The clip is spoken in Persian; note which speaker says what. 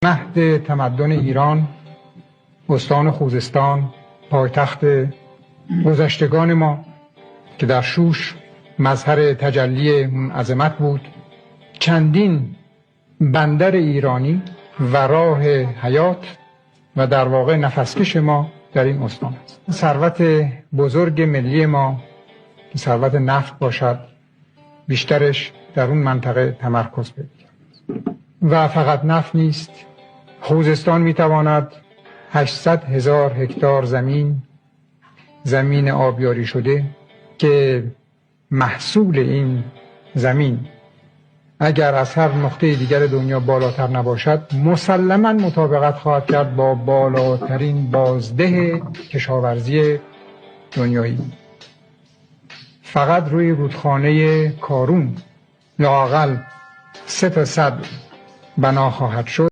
Speaker 1: مهد تمدن ایران، استان خوزستان، پایتخت گذشتگان ما که در شوش مظهر تجلی اون عظمت بود، چندین بندر ایرانی و راه حیات و در واقع نفسکش ما در این استان است. ثروت بزرگ ملی ما که ثروت نفت باشد، بیشترش در اون منطقه تمرکز پیدا کرده و فقط نفت نیست. خوزستان میتواند 800,000 هکتار زمین آبیاری شده که محصول این زمین اگر از هر نقطه دیگر دنیا بالاتر نباشد مسلماً مطابقت خواهد کرد با بالاترین بازده کشاورزی دنیایی. فقط روی رودخانه کارون لااقل 3 تا 100 بنا خواهد شد.